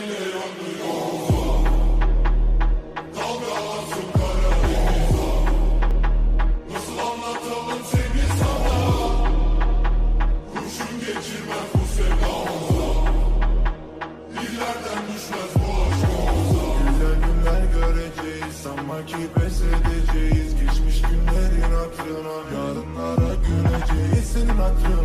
ile yanıyor. Dalgalasın Karadeniz. Nasıl anlatalım seni sana? Kurşun geçirmez bu sevdamıza. İllerden düşmez bu aşkımıza. Güzel günler göreceğiz, sanma ki pes edeceğiz. Geçmiş günlerin hatırına yarınlara güleceğiz senin hatırına.